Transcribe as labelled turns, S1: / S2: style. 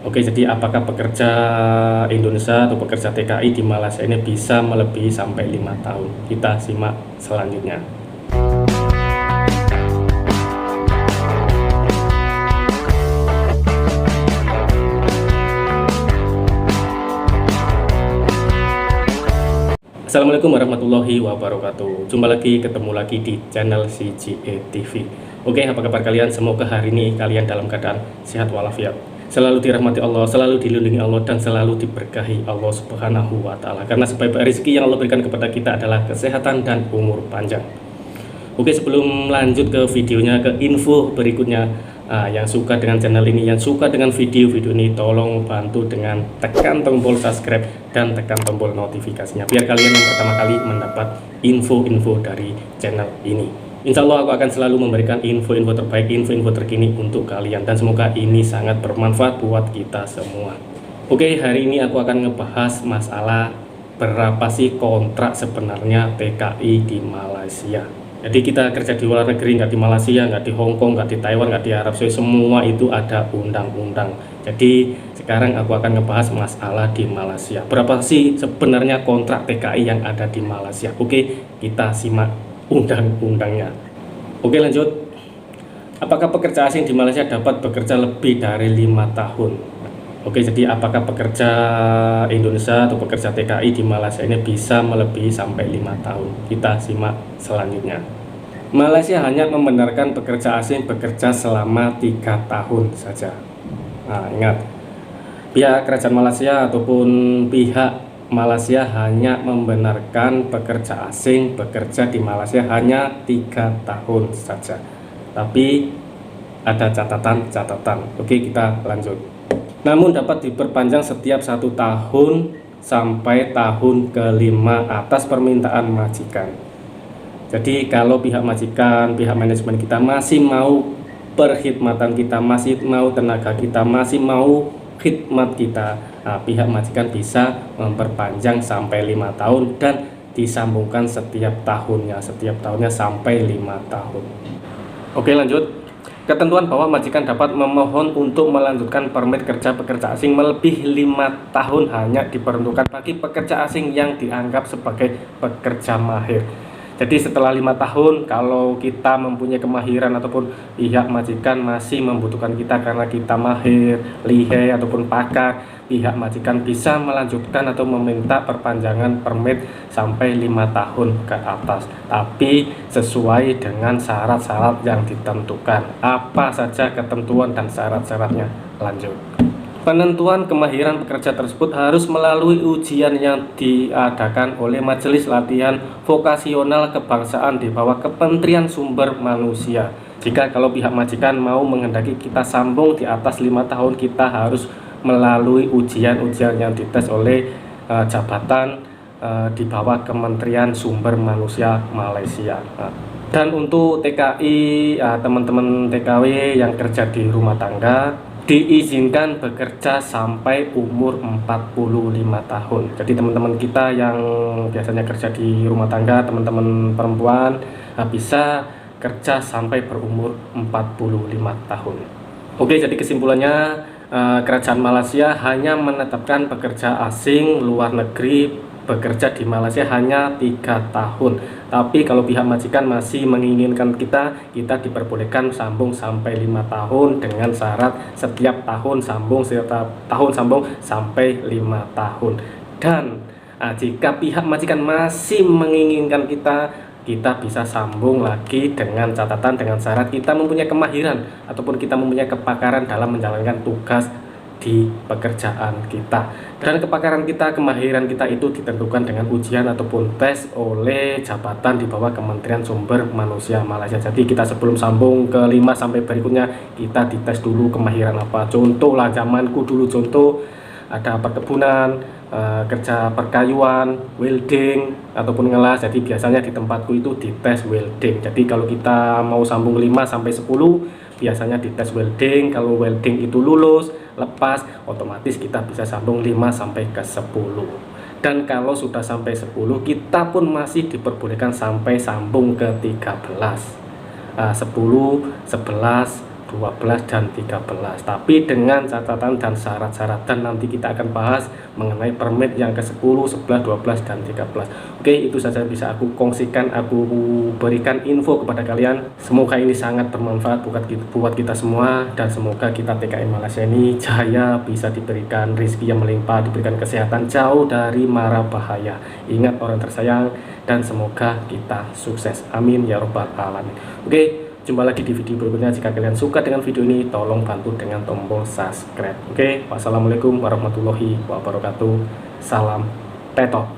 S1: Oke, jadi apakah pekerja Indonesia atau pekerja TKI di Malaysia ini bisa melebihi sampai 5 tahun? Kita simak selanjutnya. Assalamualaikum warahmatullahi wabarakatuh. Jumpa lagi, ketemu lagi di channel CGE TV. Oke, apa kabar kalian? Semoga hari ini kalian dalam keadaan sehat walafiat, selalu dirahmati Allah, selalu dilindungi Allah, dan selalu diberkahi Allah Subhanahu wa Ta'ala. Karena sebaik-baik rezeki yang Allah berikan kepada kita adalah kesehatan dan umur panjang. Oke, sebelum lanjut ke videonya, ke info berikutnya, yang suka dengan channel ini, yang suka dengan video-video ini, tolong bantu dengan tekan tombol subscribe dan tekan tombol notifikasinya, biar kalian yang pertama kali mendapat info-info dari channel ini. Insya Allah aku akan selalu memberikan info-info terbaik, info-info terkini untuk kalian, dan semoga ini sangat bermanfaat buat kita semua. Oke, hari ini aku akan ngebahas masalah berapa sih kontrak sebenarnya TKI di Malaysia. Jadi kita kerja di luar negeri, nggak di Malaysia, nggak di Hong Kong, nggak di Taiwan, nggak di Arab Saudi, semua itu ada undang-undang. Jadi sekarang aku akan ngebahas masalah di Malaysia. Berapa sih sebenarnya kontrak TKI yang ada di Malaysia? Oke, kita simak undang-undangnya. Oke, lanjut. Apakah pekerja asing di Malaysia dapat bekerja lebih dari 5 tahun? Oke, jadi apakah pekerja Indonesia atau pekerja TKI di Malaysia ini bisa melebihi sampai 5 tahun? Kita simak selanjutnya. Malaysia hanya membenarkan pekerja asing bekerja selama 3 tahun saja. Nah, ingat, pihak kerajaan Malaysia ataupun pihak Malaysia hanya membenarkan pekerja asing bekerja di Malaysia hanya 3 tahun saja. Tapi ada catatan-catatan. Oke, kita lanjut. Namun dapat diperpanjang setiap 1 tahun sampai tahun kelima atas permintaan majikan. Jadi kalau pihak majikan, pihak manajemen kita masih mau perkhidmatan kita, masih mau tenaga kita, masih mau khidmat kita, nah, pihak majikan bisa memperpanjang sampai 5 tahun dan disambungkan setiap tahunnya sampai 5 tahun. Oke, lanjut. Ketentuan bahwa majikan dapat memohon untuk melanjutkan permit kerja pekerja asing melebihi 5 tahun hanya diperuntukkan bagi pekerja asing yang dianggap sebagai pekerja mahir. Jadi setelah 5 tahun, kalau kita mempunyai kemahiran ataupun pihak majikan masih membutuhkan kita karena kita mahir, lihai ataupun pakar, pihak majikan bisa melanjutkan atau meminta perpanjangan permit sampai 5 tahun ke atas, tapi sesuai dengan syarat-syarat yang ditentukan. Apa saja ketentuan dan syarat-syaratnya? Lanjut. Penentuan kemahiran pekerja tersebut harus melalui ujian yang diadakan oleh Majelis Latihan Vokasional Kebangsaan di bawah Kementerian Sumber Manusia. Jika kalau pihak majikan mau menghendaki kita sambung di atas 5 tahun, kita harus melalui ujian-ujian yang dites oleh jabatan di bawah Kementerian Sumber Manusia Malaysia. Dan untuk TKI, teman-teman TKW yang kerja di rumah tangga diizinkan bekerja sampai umur 45 tahun. Jadi teman-teman kita yang biasanya kerja di rumah tangga, teman-teman perempuan, bisa kerja sampai berumur 45 tahun. Oke, jadi kesimpulannya, kerajaan Malaysia hanya menetapkan pekerja asing luar negeri bekerja di Malaysia hanya 3 tahun. Tapi kalau pihak majikan masih menginginkan kita diperbolehkan sambung sampai 5 tahun dengan syarat setiap tahun sambung sampai 5 tahun. Dan jika pihak majikan masih menginginkan kita bisa sambung lagi dengan catatan, dengan syarat kita mempunyai kemahiran ataupun kita mempunyai kepakaran dalam menjalankan tugas di pekerjaan kita. Dan kepakaran kita, kemahiran kita itu ditentukan dengan ujian ataupun tes oleh jabatan di bawah Kementerian Sumber Manusia Malaysia. Jadi kita sebelum sambung ke 5 sampai berikutnya, kita dites dulu kemahiran apa. Contoh lah, zamanku dulu contoh ada perkebunan, kerja perkayuan, welding ataupun ngelas. Jadi biasanya di tempatku itu dites welding. Jadi kalau kita mau sambung 5 sampai 10, biasanya dites welding. Kalau welding itu lulus, lepas, otomatis kita bisa sambung 5 sampai ke 10. Dan kalau sudah sampai 10, kita pun masih diperbolehkan sampai sambung ke 13. 10, 11, 12 dan 13, tapi dengan catatan dan syarat-syarat, dan nanti kita akan bahas mengenai permit yang ke-10, 11, 12 dan 13. Oke, itu saja bisa aku kongsikan, aku berikan info kepada kalian. Semoga ini sangat bermanfaat buat kita semua, dan semoga kita TKI Malaysia ini jaya, bisa diberikan rezeki yang melimpah, diberikan kesehatan, jauh dari mara bahaya. Ingat orang tersayang, dan semoga kita sukses, amin ya robbal alamin. Oke, jumpa lagi di video berikutnya. Jika kalian suka dengan video ini, tolong bantu dengan tombol subscribe. Oke, wassalamualaikum warahmatullahi wabarakatuh. Salam Teto.